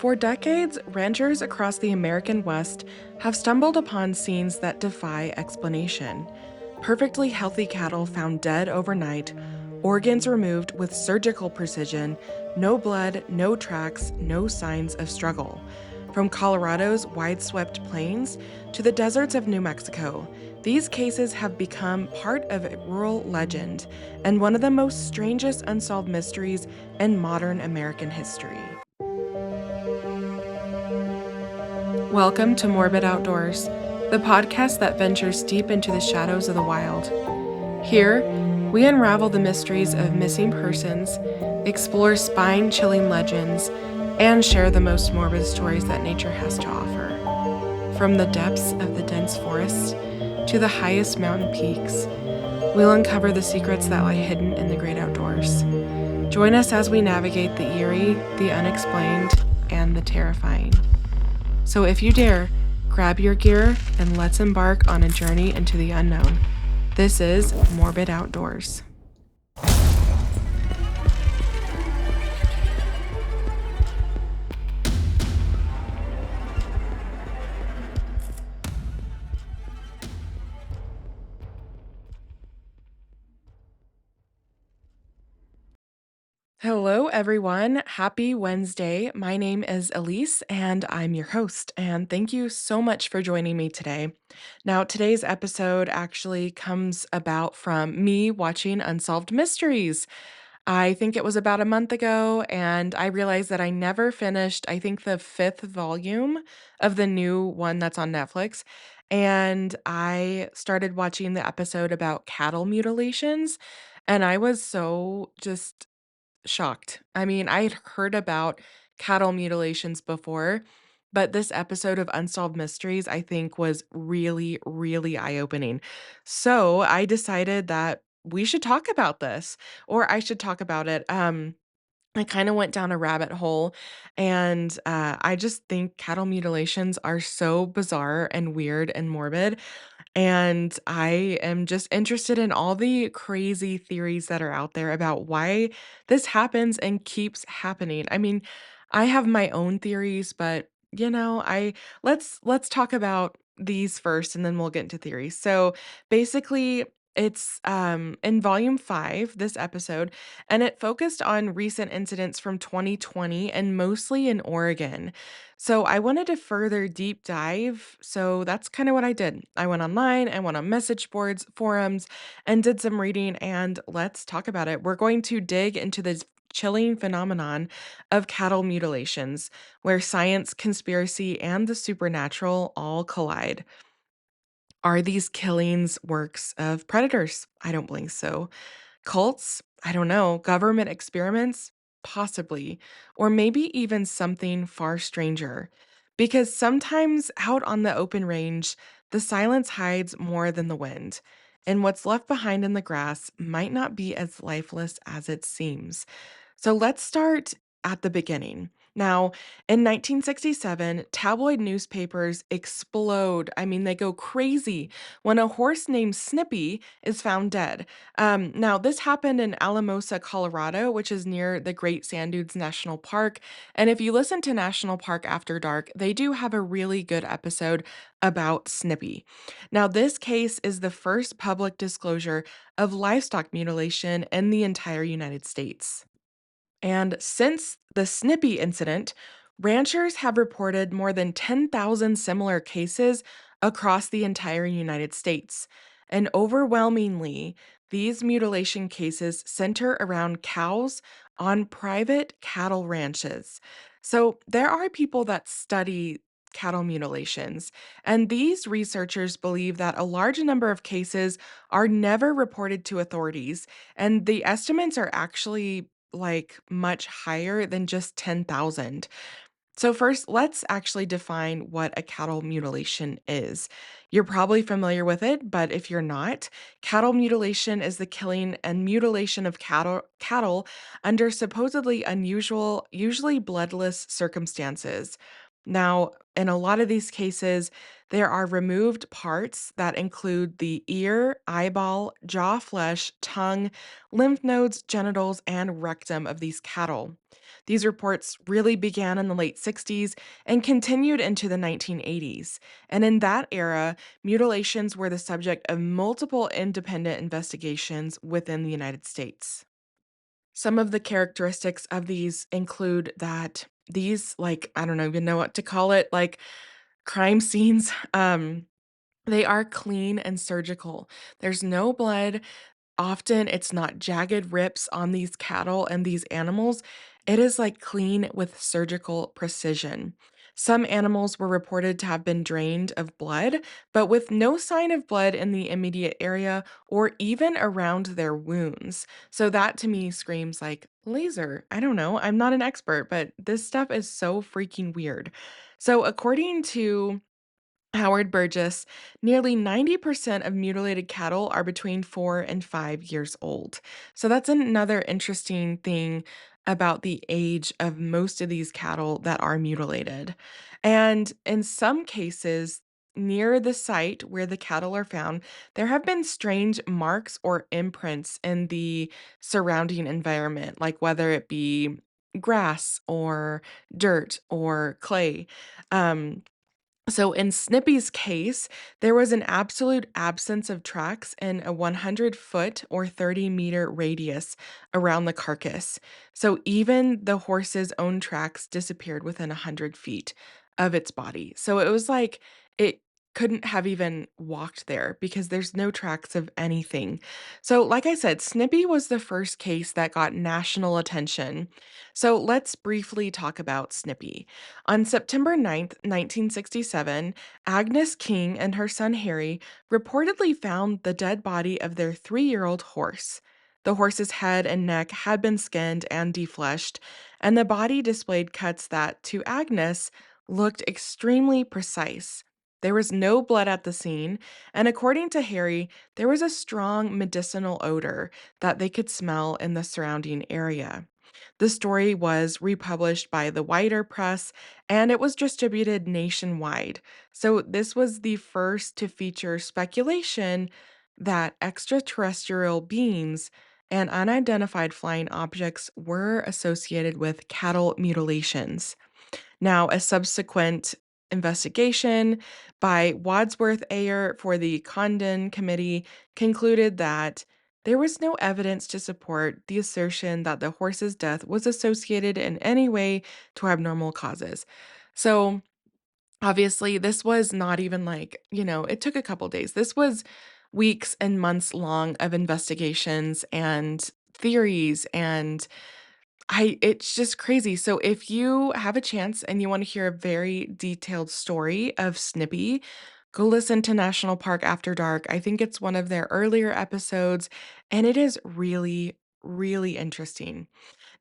For decades, ranchers across the American West have stumbled upon scenes that defy explanation. Perfectly healthy cattle found dead overnight, organs removed with surgical precision, no blood, no tracks, no signs of struggle. From Colorado's windswept plains to the deserts of New Mexico, these cases have become part of a rural legend and one of the most strangest unsolved mysteries in modern American history. Welcome to Morbid Outdoors, the podcast that ventures deep into the shadows of the wild. Here, we unravel the mysteries of missing persons, explore spine chilling legends, and share the most morbid stories that nature has to offer. From the depths of the dense forests to the highest mountain peaks, we'll uncover the secrets that lie hidden in the great outdoors. Join us as we navigate the eerie, the unexplained, and the terrifying. So if you dare, grab your gear and let's embark on a journey into the unknown. This is Morbid Outdoors. Hello, everyone. Happy Wednesday. My name is Elise, and I'm your host. And thank you so much for joining me today. Now, today's episode actually comes about from me watching Unsolved Mysteries. I think it was about a month ago, and I realized that I never finished, I think, the fifth volume of the new one that's on Netflix. And I started watching the episode about cattle mutilations, and I was so just shocked. I mean, I had heard about cattle mutilations before, but this episode of Unsolved Mysteries, I think, was really, really eye-opening. So I decided that we should talk about this, or I should talk about it. I kind of went down a rabbit hole, and I just think cattle mutilations are so bizarre and weird and morbid. And I am just interested in all the crazy theories that are out there about why this happens and keeps happening. I mean, I have my own theories, but I let's talk about these first and then we'll get into theories. So basically it's in volume 5 this episode, and it focused on recent incidents from 2020 and mostly in Oregon. So I wanted to further deep dive. So that's kind of what I did. I went online, I went on message boards, forums, and did some reading. And let's talk about it. We're going to dig into this chilling phenomenon of cattle mutilations, where science, conspiracy, and the supernatural all collide. Are these killings works of predators? I don't believe so. Cults? I don't know. Government experiments? Possibly. Or maybe even something far stranger. Because sometimes out on the open range, the silence hides more than the wind. And what's left behind in the grass might not be as lifeless as it seems. So let's start at the beginning. Now, in 1967, tabloid newspapers explode. I mean, they go crazy when a horse named Snippy is found dead. Now, this happened in Alamosa, Colorado, which is near the Great Sand Dunes National Park. And if you listen to National Park After Dark, they do have a really good episode about Snippy. Now, this case is the first public disclosure of livestock mutilation in the entire United States. And since the Snippy incident, ranchers have reported more than 10,000 similar cases across the entire United States. And overwhelmingly, these mutilation cases center around cows on private cattle ranches. So there are people that study cattle mutilations, and these researchers believe that a large number of cases are never reported to authorities, and the estimates are actually like much higher than just 10,000. So, first, let's actually define what a cattle mutilation is. You're probably familiar with it, but if you're not, cattle mutilation is the killing and mutilation of cattle under supposedly unusual, usually bloodless circumstances. Now, in a lot of these cases, there are removed parts that include the ear, eyeball, jaw flesh, tongue, lymph nodes, genitals, and rectum of these cattle. These reports really began in the late 60s and continued into the 1980s. And in that era, mutilations were the subject of multiple independent investigations within the United States. Some of the characteristics of these include that these, like, I don't even know what to call it, like crime scenes, they are clean and surgical. There's no blood. Often, it's not jagged rips on these cattle and these animals. It is like clean with surgical precision. Some animals were reported to have been drained of blood, but with no sign of blood in the immediate area or even around their wounds. So that to me screams like laser. I don't know. I'm not an expert, but this stuff is so freaking weird. So according to Howard Burgess, nearly 90% of mutilated cattle are between 4 and 5 years old. So that's another interesting thing about the age of most of these cattle that are mutilated. And in some cases, near the site where the cattle are found, there have been strange marks or imprints in the surrounding environment, like whether it be grass or dirt or clay. Um, so in Snippy's case, there was an absolute absence of tracks in a 100-foot or 30-meter radius around the carcass. So even the horse's own tracks disappeared within 100 feet of its body. So it was like it couldn't have even walked there because there's no tracks of anything. So like I said, Snippy was the first case that got national attention. So let's briefly talk about Snippy. On September 9th, 1967, Agnes King and her son Harry reportedly found the dead body of their 3-year-old horse. The horse's head and neck had been skinned and defleshed, and the body displayed cuts that, to Agnes, looked extremely precise. There was no blood at the scene, and according to Harry, there was a strong medicinal odor that they could smell in the surrounding area. The story was republished by the wider press and it was distributed nationwide. So, this was the first to feature speculation that extraterrestrial beings and unidentified flying objects were associated with cattle mutilations. Now, a subsequent investigation by Wadsworth Ayer for the Condon Committee concluded that there was no evidence to support the assertion that the horse's death was associated in any way to abnormal causes. So, obviously, this was not even like, it took a couple days. This was weeks and months long of investigations and theories and it's just crazy. So if you have a chance and you wanna hear a very detailed story of Snippy, go listen to National Park After Dark. I think it's one of their earlier episodes, and it is really, really interesting.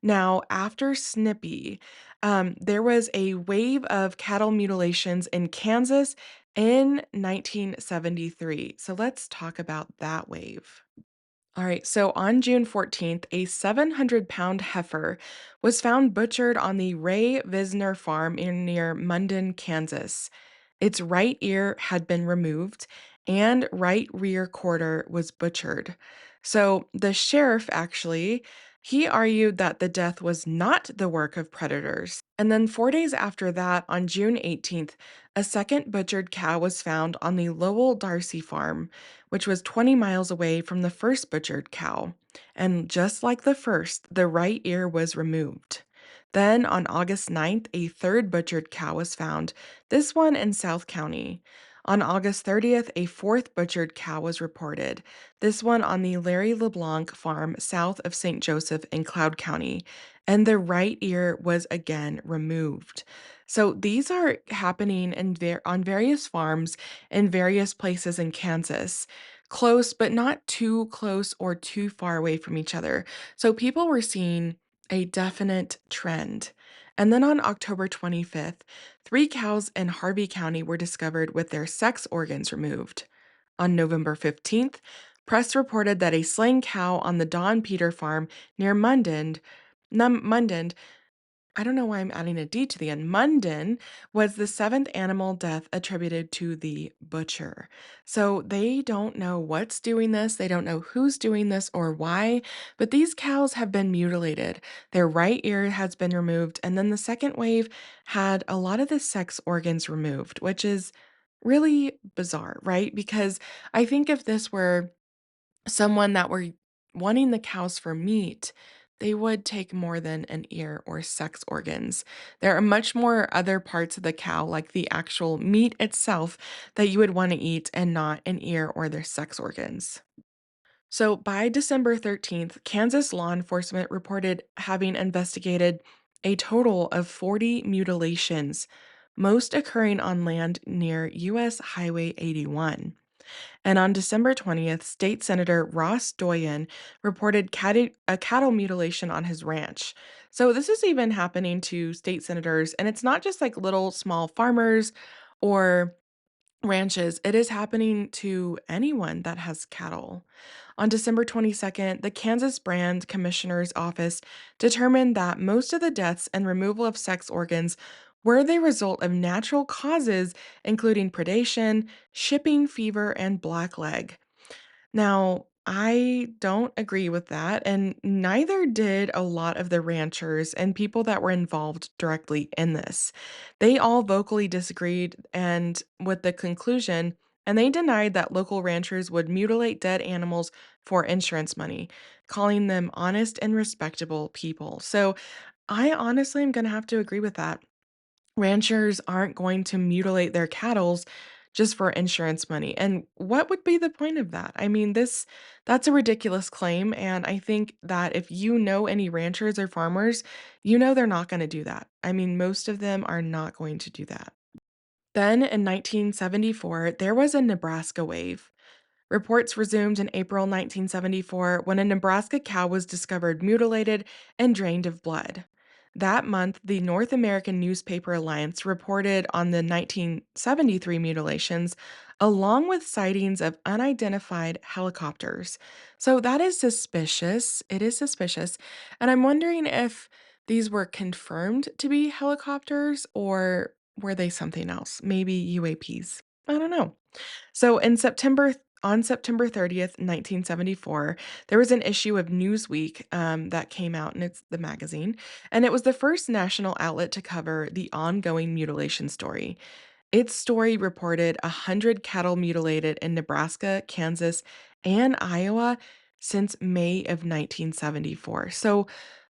Now, after Snippy, there was a wave of cattle mutilations in Kansas in 1973. So let's talk about that wave. All right, so on June 14th, a 700-pound heifer was found butchered on the Ray Visner farm near Munden, Kansas. Its right ear had been removed and right rear quarter was butchered. So the sheriff actually, he argued that the death was not the work of predators. And then 4 days after that, on June 18th, a second butchered cow was found on the Lowell Darcy farm, which was 20 miles away from the first butchered cow. And just like the first, the right ear was removed. Then on August 9th, a third butchered cow was found, this one in South County. On August 30th, a fourth butchered cow was reported, this one on the Larry LeBlanc farm south of St. Joseph in Cloud County, and the right ear was again removed. So these are happening on various farms in various places in Kansas, close but not too close or too far away from each other. So people were seeing a definite trend. And then on October 25th, 3 cows in Harvey County were discovered with their sex organs removed. On November 15th, press reported that a slain cow on the Don Peter farm near Mundend I don't know why I'm adding a D to the end. Munden was the seventh animal death attributed to the butcher. So they don't know what's doing this. They don't know who's doing this or why, but these cows have been mutilated. Their right ear has been removed. And then the second wave had a lot of the sex organs removed, which is really bizarre, right? Because I think if this were someone that were wanting the cows for meat, they would take more than an ear or sex organs. There are much more other parts of the cow, like the actual meat itself, that you would want to eat and not an ear or their sex organs. So by December 13th, Kansas law enforcement reported having investigated a total of 40 mutilations, most occurring on land near US Highway 81. And on December 20th, State Senator Ross Doyen reported a cattle mutilation on his ranch. So this is even happening to state senators, and it's not just like little small farmers or ranches, it is happening to anyone that has cattle. On December 22nd, the Kansas Brand Commissioner's Office determined that most of the deaths and removal of sex organs were the result of natural causes, including predation, shipping fever, and blackleg. Now, I don't agree with that, and neither did a lot of the ranchers and people that were involved directly in this. They all vocally disagreed and with the conclusion, and they denied that local ranchers would mutilate dead animals for insurance money, calling them honest and respectable people. So I honestly am going to have to agree with that. Ranchers aren't going to mutilate their cattles just for insurance money. And what would be the point of that? I mean, that's a ridiculous claim. And I think that if you know any ranchers or farmers, you know they're not going to do that. I mean, most of them are not going to do that. Then in 1974, there was a Nebraska wave. Reports resumed in April 1974 when a Nebraska cow was discovered mutilated and drained of blood. That month, the North American Newspaper Alliance reported on the 1973 mutilations, along with sightings of unidentified helicopters. So that is suspicious. It is suspicious. And I'm wondering if these were confirmed to be helicopters or were they something else? Maybe UAPs. I don't know. So on September 30th, 1974, there was an issue of Newsweek that came out, and it's the magazine, and it was the first national outlet to cover the ongoing mutilation story. Its story reported 100 cattle mutilated in Nebraska, Kansas, and Iowa since May of 1974. So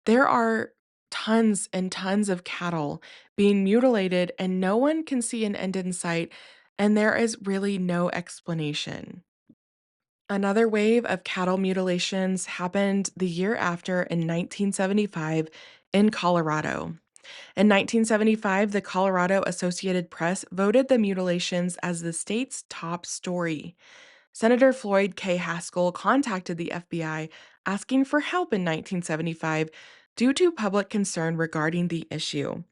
there are tons and tons of cattle being mutilated, and no one can see an end in sight, and there is really no explanation. Another wave of cattle mutilations happened the year after in 1975 in Colorado. In 1975, the Colorado Associated Press voted the mutilations as the state's top story. Senator Floyd K. Haskell contacted the FBI asking for help in 1975 due to public concern regarding the issue.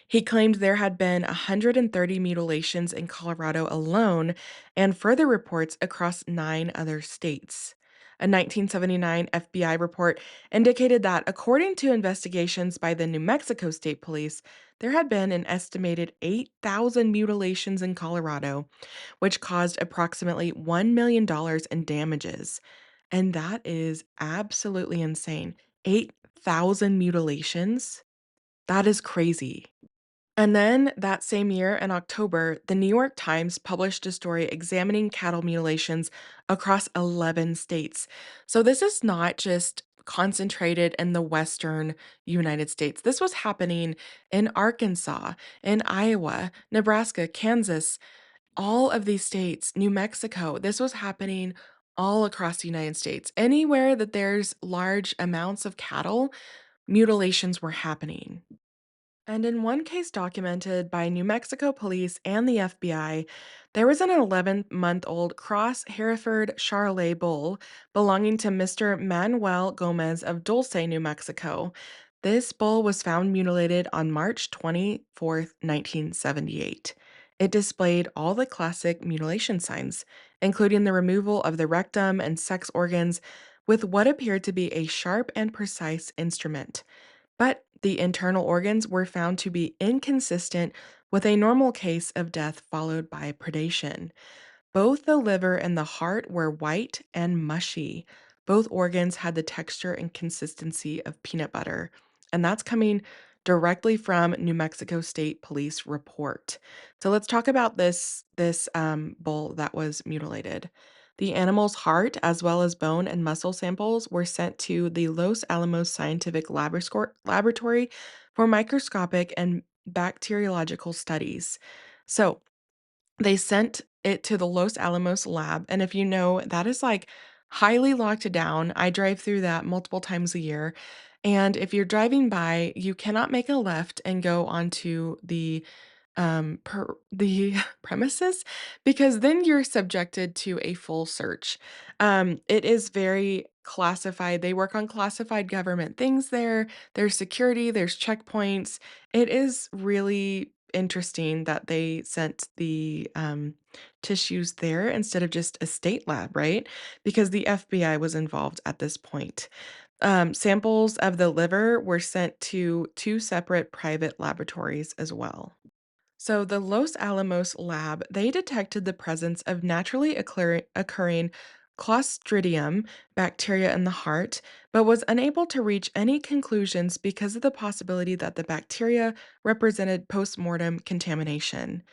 He claimed there had been 130 mutilations in Colorado alone and further reports across 9 other states. A 1979 FBI report indicated that, according to investigations by the New Mexico State Police, there had been an estimated 8,000 mutilations in Colorado, which caused approximately $1 million in damages. And that is absolutely insane. 8,000 mutilations? That is crazy. And then that same year in October, the New York Times published a story examining cattle mutilations across 11 states. So this is not just concentrated in the western United States. This was happening in Arkansas, in Iowa, Nebraska, Kansas, all of these states, New Mexico. This was happening all across the United States. Anywhere that there's large amounts of cattle, mutilations were happening. And in one case documented by New Mexico police and the FBI, there was an 11-month-old cross Hereford Charolais bull belonging to Mr. Manuel Gomez of Dulce, New Mexico. This bull was found mutilated on March 24th, 1978. It displayed all the classic mutilation signs, including the removal of the rectum and sex organs with what appeared to be a sharp and precise instrument. But The internal organs were found to be inconsistent with a normal case of death followed by predation. Both the liver and the heart were white and mushy. Both organs had the texture and consistency of peanut butter. And that's coming directly from New Mexico State Police report. So let's talk about this bull that was mutilated. The animal's heart, as well as bone and muscle samples, were sent to the Los Alamos Scientific Laboratory for microscopic and bacteriological studies. So, they sent it to the Los Alamos lab, and if you know, that is, like, highly locked down. I drive through that multiple times a year, and if you're driving by, you cannot make a left and go onto the premises, because then you're subjected to a full search. It is very classified. They work on classified government things there. There's security, there's checkpoints. It is really interesting that they sent the tissues there instead of just a state lab, right? Because the FBI was involved at this point. Samples of the liver were sent to two separate private laboratories as well. So the Los Alamos lab, they detected the presence of naturally occurring Clostridium bacteria in the heart, but was unable to reach any conclusions because of the possibility that the bacteria represented postmortem contamination.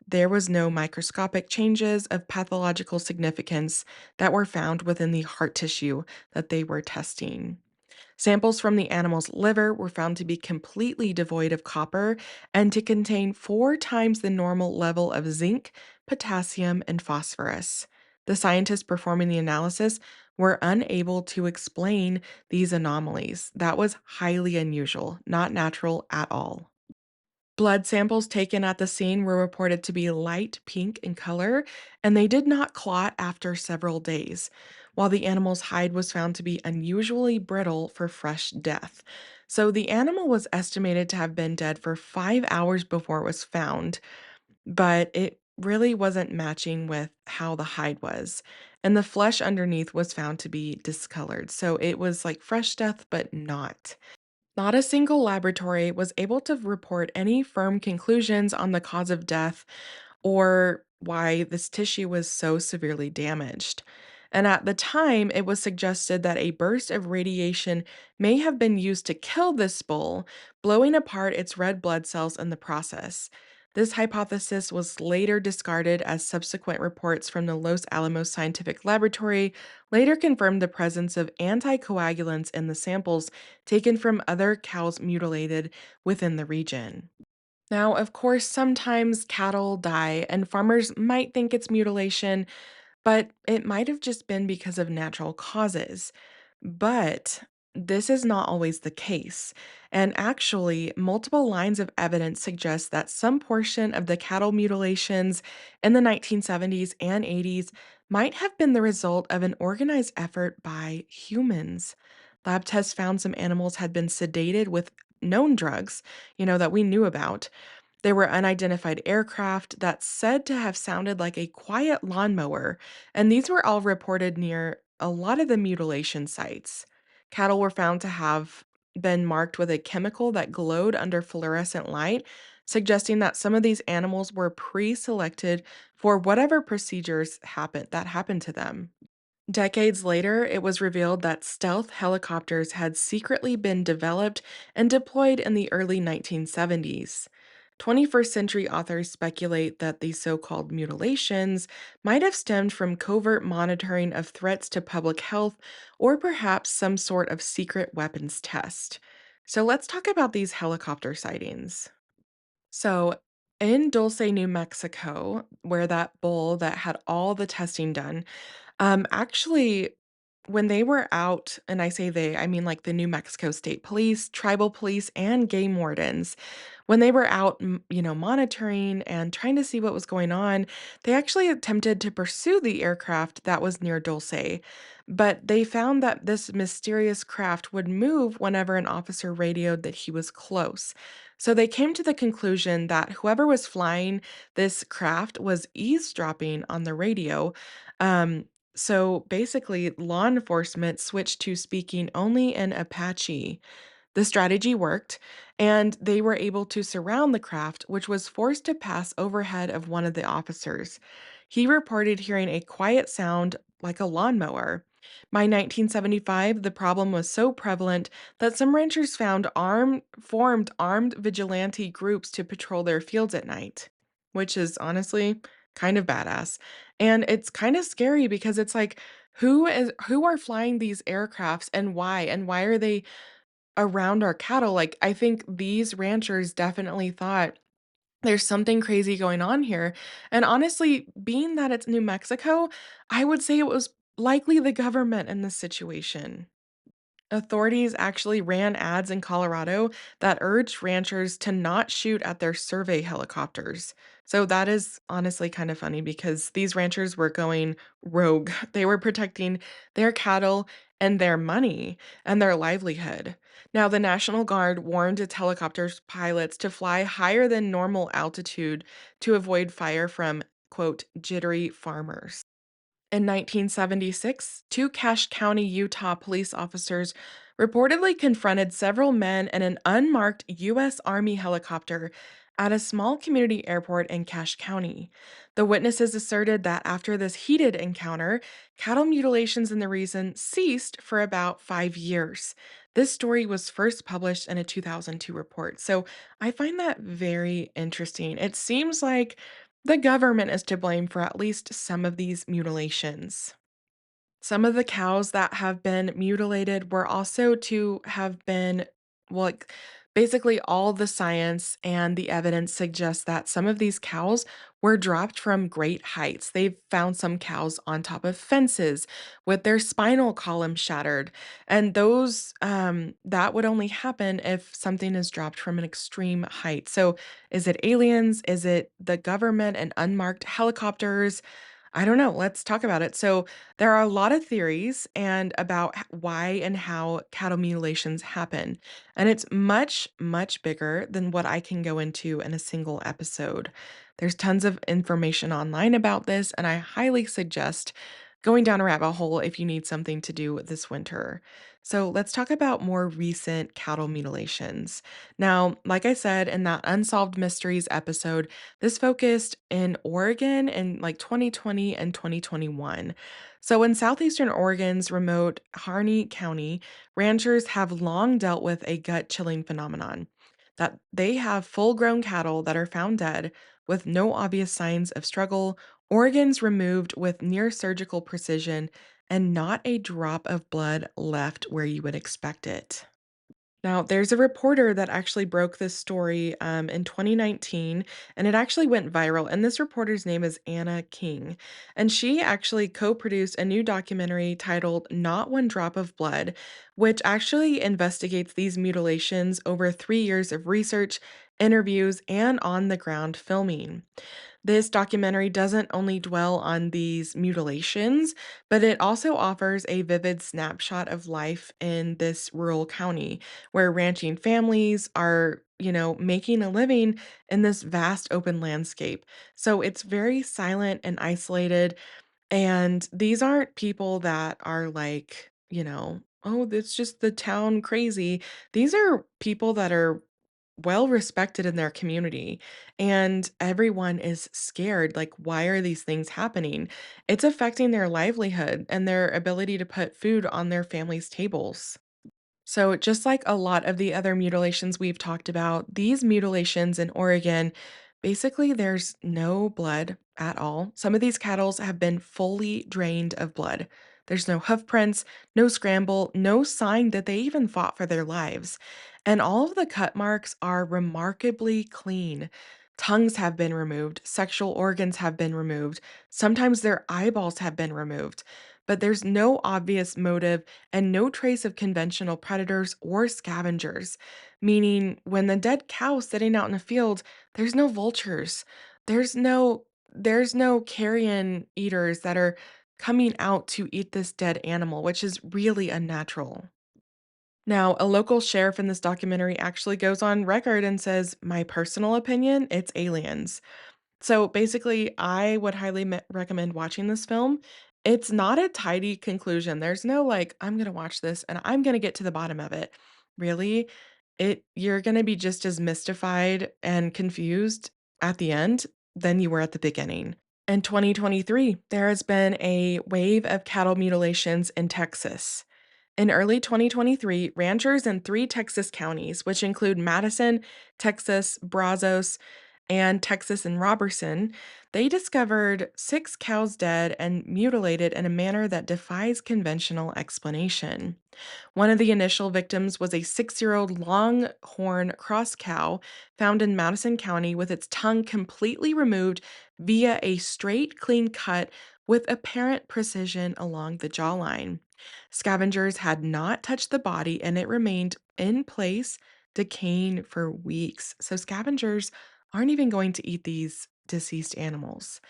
There was no microscopic changes of pathological significance that were found within the heart tissue that they were testing. Samples from the animal's liver were found to be completely devoid of copper and to contain 4 times the normal level of zinc, potassium, and phosphorus. The scientists performing the analysis were unable to explain these anomalies. That was highly unusual, not natural at all. Blood samples taken at the scene were reported to be light pink in color, and they did not clot after several days, while the animal's hide was found to be unusually brittle for fresh death. So the animal was estimated to have been dead for 5 hours before it was found, but it really wasn't matching with how the hide was. And the flesh underneath was found to be discolored. So it was like fresh death, but not. Not a single laboratory was able to report any firm conclusions on the cause of death or why this tissue was so severely damaged. And at the time, it was suggested that a burst of radiation may have been used to kill this bull, blowing apart its red blood cells in the process. This hypothesis was later discarded as subsequent reports from the Los Alamos Scientific Laboratory later confirmed the presence of anticoagulants in the samples taken from other cows mutilated within the region. Now, of course, sometimes cattle die, and farmers might think it's mutilation, but it might have just been because of natural causes. But this is not always the case. And actually, multiple lines of evidence suggest that some portion of the cattle mutilations in the 1970s and 80s might have been the result of an organized effort by humans. Lab tests found some animals had been sedated with known drugs, that we knew about. There were unidentified aircraft that said to have sounded like a quiet lawnmower, and these were all reported near a lot of the mutilation sites. Cattle were found to have been marked with a chemical that glowed under fluorescent light, suggesting that some of these animals were pre-selected for whatever procedures happened to them. Decades later, it was revealed that stealth helicopters had secretly been developed and deployed in the early 1970s. 21st century authors speculate that these so called mutilations might have stemmed from covert monitoring of threats to public health or perhaps some sort of secret weapons test. So let's talk about these helicopter sightings. So, in Dulce, New Mexico, where that bull that had all the testing done, actually, when they were out, and I say they, I mean like the New Mexico State Police, tribal police, and game wardens, when they were out, monitoring and trying to see what was going on, they actually attempted to pursue the aircraft that was near Dulce, but they found that this mysterious craft would move whenever an officer radioed that he was close. So they came to the conclusion that whoever was flying this craft was eavesdropping on the radio. Um, so basically, law enforcement switched to speaking only in Apache. The strategy worked, and they were able to surround the craft, which was forced to pass overhead of one of the officers. He reported hearing a quiet sound like a lawnmower. By 1975, the problem was so prevalent that some ranchers formed armed vigilante groups to patrol their fields at night, which is honestly kind of badass. And it's kind of scary because it's like who are flying these aircrafts and why? And why are they around our cattle? Like I think these ranchers definitely thought there's something crazy going on here. And honestly, being that it's New Mexico, I would say it was likely the government in this situation. Authorities actually ran ads in Colorado that urged ranchers to not shoot at their survey helicopters. So that is honestly kind of funny because these ranchers were going rogue. They were protecting their cattle and their money and their livelihood. Now, the National Guard warned its helicopters pilots to fly higher than normal altitude to avoid fire from, quote, jittery farmers. In 1976, two Cache County, Utah police officers reportedly confronted several men in an unmarked U.S. Army helicopter at a small community airport in Cache County. The witnesses asserted that after this heated encounter, cattle mutilations in the region ceased for about 5 years. This story was first published in a 2002 report. So I find that very interesting. It seems like the government is to blame for at least some of these mutilations. Some of the cows that have been mutilated were also to have been, well, like, basically all the science and the evidence suggests that some of these cows were dropped from great heights. They've found some cows on top of fences with their spinal column shattered. And that would only happen if something is dropped from an extreme height. So is it aliens? Is it the government and unmarked helicopters? I don't know. Let's talk about it. So, there are a lot of theories and about why and how cattle mutilations happen. And it's much, much bigger than what I can go into in a single episode. There's tons of information online about this, and I highly suggest going down a rabbit hole if you need something to do this winter. So, let's talk about more recent cattle mutilations. Now, like I said in that Unsolved Mysteries episode, this focused in Oregon in like 2020 and 2021. So, in southeastern Oregon's remote Harney County, ranchers have long dealt with a gut chilling phenomenon that they have full grown cattle that are found dead with no obvious signs of struggle, organs removed with near surgical precision, and not a drop of blood left where you would expect it. Now, there's a reporter that actually broke this story in 2019, and it actually went viral. And this reporter's name is Anna King. And she actually co produced a new documentary titled Not One Drop of Blood, which actually investigates these mutilations over 3 years of research, interviews, and on the ground filming. This documentary doesn't only dwell on these mutilations, but it also offers a vivid snapshot of life in this rural county where ranching families are, making a living in this vast open landscape. So it's very silent and isolated. And these aren't people that are like, oh, it's just the town crazy. These are people that are well respected in their community, and everyone is scared. Like, why are these things happening? It's affecting their livelihood and their ability to put food on their families' tables. So, just like a lot of the other mutilations we've talked about, these mutilations in Oregon, basically, there's no blood at all. Some of these cattle have been fully drained of blood. There's no hoof prints, no scramble, no sign that they even fought for their lives. And all of the cut marks are remarkably clean. Tongues have been removed, sexual organs have been removed, sometimes their eyeballs have been removed. But there's no obvious motive and no trace of conventional predators or scavengers, meaning when the dead cow sitting out in a field, there's no vultures. There's no there's no carrion eaters that are coming out to eat this dead animal, which is really unnatural. Now, a local sheriff in this documentary actually goes on record and says, "My personal opinion, it's aliens." So basically, I would highly recommend watching this film. It's not a tidy conclusion. There's no like, I'm going to watch this and I'm going to get to the bottom of it. Really? You're gonna be just as mystified and confused at the end than you were at the beginning. In 2023, there has been a wave of cattle mutilations in Texas. In early 2023, ranchers in 3 Texas counties, which include Madison, Texas, Brazos, and Texas and Robertson, they discovered 6 cows dead and mutilated in a manner that defies conventional explanation. One of the initial victims was a 6-year-old longhorn cross cow found in Madison County with its tongue completely removed via a straight, clean cut with apparent precision along the jawline. Scavengers had not touched the body and it remained in place, decaying for weeks. So, scavengers aren't even going to eat these deceased animals.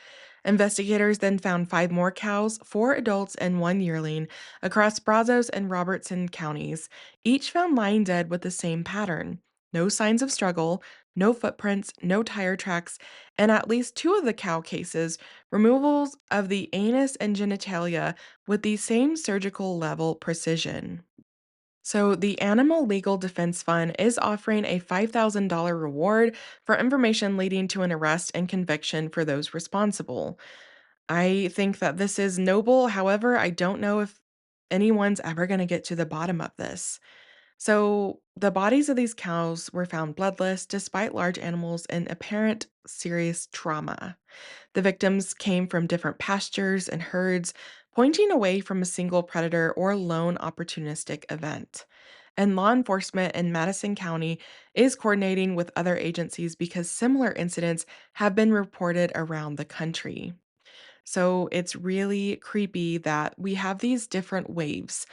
Investigators then found 5 more cows, 4 adults, and 1 yearling across Brazos and Robertson counties, each found lying dead with the same pattern. No signs of struggle, no footprints, no tire tracks, and at least 2 of the cow cases, removals of the anus and genitalia with the same surgical level precision. So, the Animal Legal Defense Fund is offering a $5,000 reward for information leading to an arrest and conviction for those responsible. I think that this is noble. However, I don't know if anyone's ever going to get to the bottom of this. So, the bodies of these cows were found bloodless despite large animals and apparent serious trauma. The victims came from different pastures and herds, pointing away from a single predator or lone opportunistic event. And law enforcement in Madison County is coordinating with other agencies because similar incidents have been reported around the country. So it's really creepy that we have these different waves: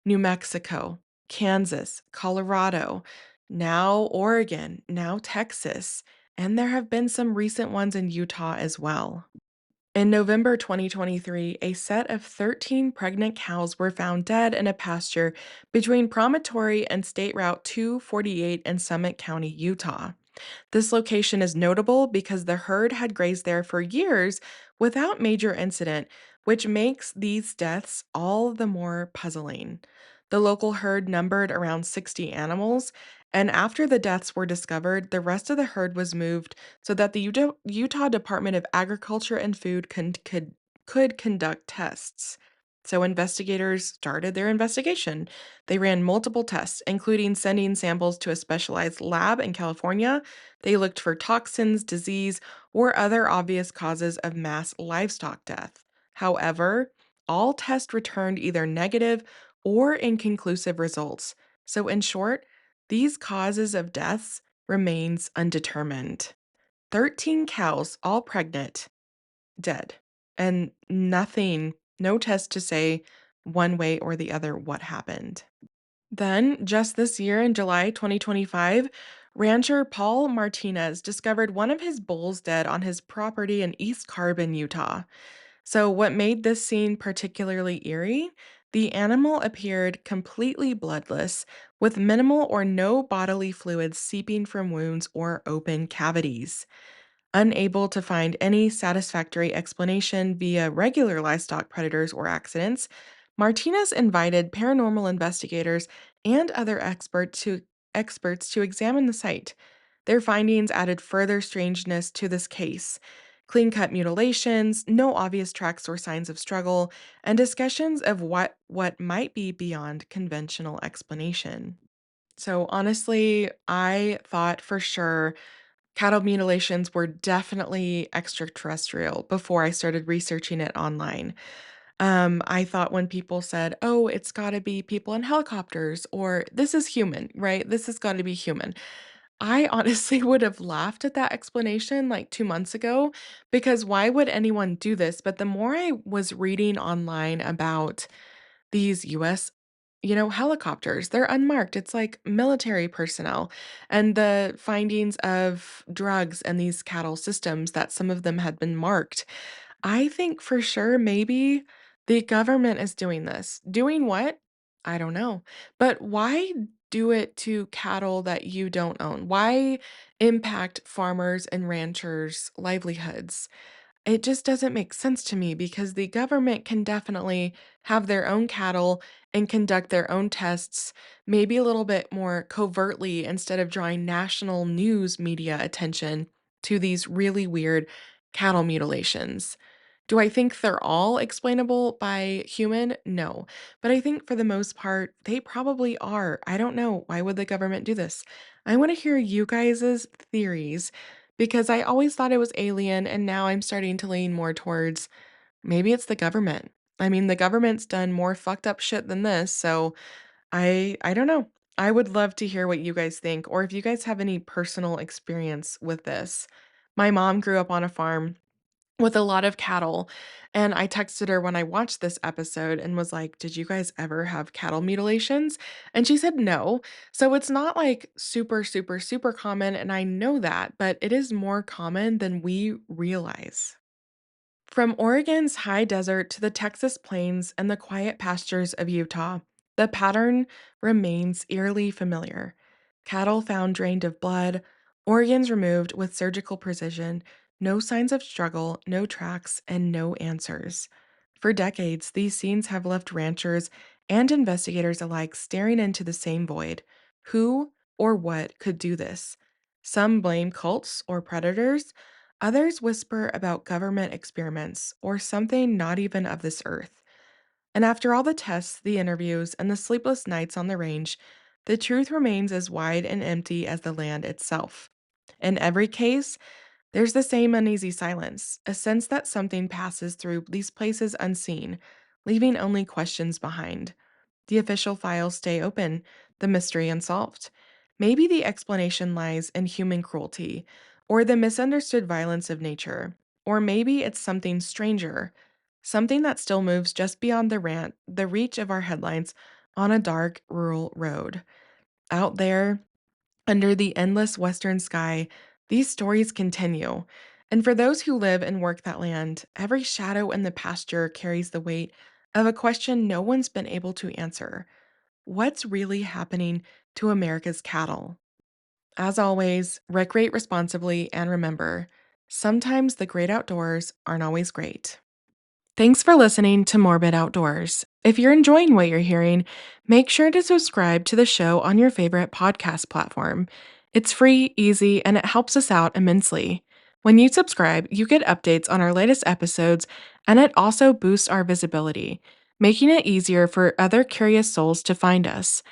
New Mexico, Kansas, Colorado, now Oregon, now Texas, and there have been some recent ones in Utah as well. In November 2023, a set of 13 pregnant cows were found dead in a pasture between Promontory and State Route 248 in Summit County, Utah. This location is notable because the herd had grazed there for years without major incident, which makes these deaths all the more puzzling. The local herd numbered around 60 animals, and after the deaths were discovered, the rest of the herd was moved so that the Utah Department of Agriculture and Food could conduct tests. So investigators started their investigation. They ran multiple tests, including sending samples to a specialized lab in California. They looked for toxins, disease, or other obvious causes of mass livestock death. However, all tests returned either negative or inconclusive results. So, in short, these causes of deaths remains undetermined. 13 cows, all pregnant, dead, and nothing, no test to say one way or the other what happened. Then, just this year in July 2025, rancher Paul Martinez discovered one of his bulls dead on his property in East Carbon, Utah. So, what made this scene particularly eerie? The animal appeared completely bloodless, with minimal or no bodily fluids seeping from wounds or open cavities. Unable to find any satisfactory explanation via regular livestock predators or accidents, Martinez invited paranormal investigators and other experts to examine the site. Their findings added further strangeness to this case: clean cut mutilations, no obvious tracks or signs of struggle, and discussions of what might be beyond conventional explanation. So, honestly, I thought for sure cattle mutilations were definitely extraterrestrial before I started researching it online. I thought when people said, "Oh, it's gotta be people in helicopters," or "This is human, right? This has gotta be human." I honestly would have laughed at that explanation like 2 months ago, because why would anyone do this? But the more I was reading online about these US, helicopters, they're unmarked. It's like military personnel, and the findings of drugs and these cattle systems that some of them had been marked. I think for sure maybe the government is doing this. Doing what? I don't know. But why do it to cattle that you don't own? Why impact farmers and ranchers' livelihoods? it just doesn't make sense to me because the government can definitely have their own cattle and conduct their own tests, maybe a little bit more covertly instead of drawing national news media attention to these really weird cattle mutilations. Do I think they're all explainable by human? No. But I think for the most part, they probably are. I don't know. Why would the government do this? I want to hear you guys' theories because I always thought it was alien, and now I'm starting to lean more towards maybe it's the government. I mean, the government's done more fucked up shit than this, so I don't know. I would love to hear what you guys think or if you guys have any personal experience with this. My mom grew up on a farm with a lot of cattle, and I texted her when I watched this episode and was like, "Did you guys ever have cattle mutilations?" And she said, "No." So it's not like super, super, super common, and I know that, but it is more common than we realize. From Oregon's high desert to the Texas plains and the quiet pastures of Utah, the pattern remains eerily familiar. Cattle found drained of blood, organs removed with surgical precision, no signs of struggle, no tracks, and no answers. For decades, these scenes have left ranchers and investigators alike staring into the same void. Who or what could do this? Some blame cults or predators. Others whisper about government experiments or something not even of this earth. And after all the tests, the interviews, and the sleepless nights on the range, the truth remains as wide and empty as the land itself. In every case, there's the same uneasy silence, a sense that something passes through these places unseen, leaving only questions behind. The official files stay open, the mystery unsolved. Maybe the explanation lies in human cruelty, or the misunderstood violence of nature, or maybe it's something stranger, something that still moves just beyond the reach of our headlines on a dark rural road. Out there, under the endless western sky, these stories continue. And for those who live and work that land, every shadow in the pasture carries the weight of a question no one's been able to answer. What's really happening to America's cattle? As always, recreate responsibly and remember, sometimes the great outdoors aren't always great. Thanks for listening to Morbid Outdoors. If you're enjoying what you're hearing, make sure to subscribe to the show on your favorite podcast platform. It's free, easy, and it helps us out immensely. When you subscribe, you get updates on our latest episodes, and it also boosts our visibility, making it easier for other curious souls to find us.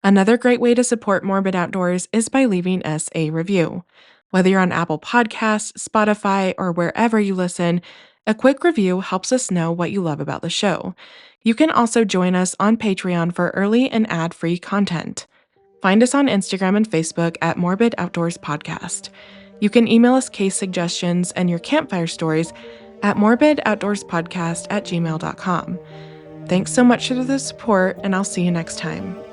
Another great way to support Morbid Outdoors is by leaving us a review. Whether you're on Apple Podcasts, Spotify, or wherever you listen, a quick review helps us know what you love about the show. You can also join us on Patreon for early and ad-free content. Find us on Instagram and Facebook at Morbid Outdoors Podcast. You can email us case suggestions and your campfire stories at morbidoutdoorspodcast@gmail.com. Thanks so much for the support, and I'll see you next time.